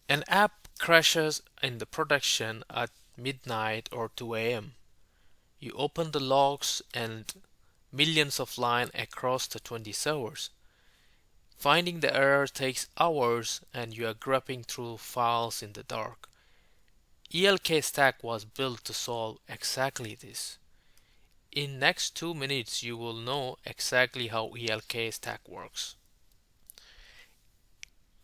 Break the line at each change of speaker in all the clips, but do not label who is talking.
An app crashes in the production at midnight or 2 a.m. You open the logs and millions of lines across the 20 servers. Finding the error takes hours and you are groping through files in the dark. ELK Stack was built to solve exactly this. In next 2 minutes you will know exactly how ELK Stack works.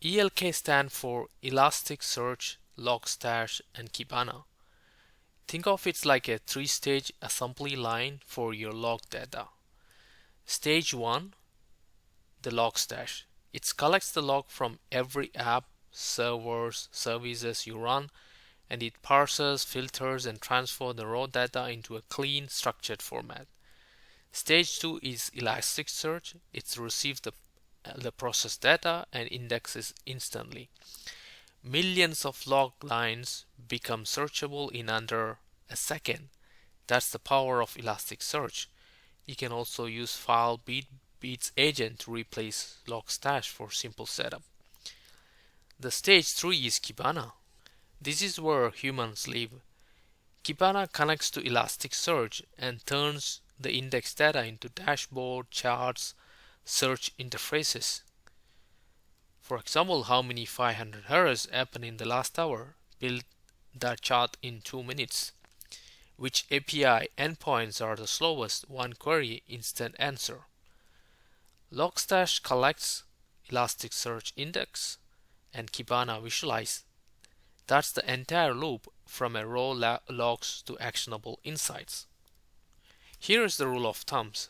ELK stands for Elasticsearch Logstash and Kibana. Think of it like a 3-stage assembly line for your log data. Stage 1, the Logstash. It collects the log from every app, servers, services you run, and it parses, filters, and transfers the raw data into a clean, structured format. Stage 2 is Elasticsearch. It receives the processed data and indexes instantly. Millions of log lines become searchable in under a second. That's the power of Elasticsearch. You can also use file beats agent to replace Logstash for simple setup. The stage 3 is Kibana. This is where humans live. Kibana connects to Elasticsearch and turns the index data into dashboard, charts, search interfaces. For example, how many 500 errors happened in the last hour? Build that chart in 2 minutes. Which API endpoints are the slowest? One query, instant answer. Logstash collects, Elasticsearch index, and Kibana visualize. That's the entire loop from a raw logs to actionable insights. Here is the rule of thumbs.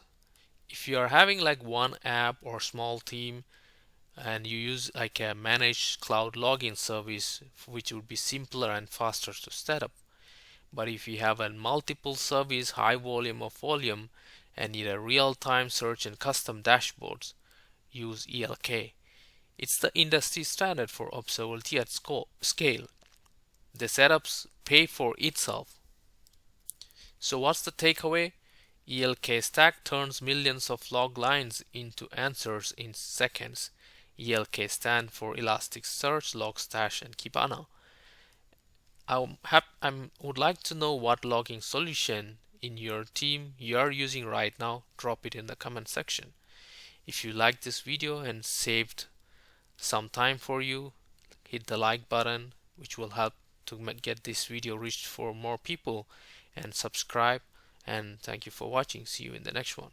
If you are having like one app or small team and you use like a managed cloud login service, which would be simpler and faster to set up. But if you have a multiple service, high volume and need a real-time search and custom dashboards, use ELK. It's the industry standard for observability at scale. The setups pay for itself. So what's the takeaway? ELK Stack turns millions of log lines into answers in seconds. ELK stand for Elasticsearch, Logstash, and Kibana. I would like to know what logging solution in your team you are using right now. Drop it in the comment section. If you liked this video and saved some time for you, hit the like button, which will help to get this video reached for more people, and subscribe. And thank you for watching. See you in the next one.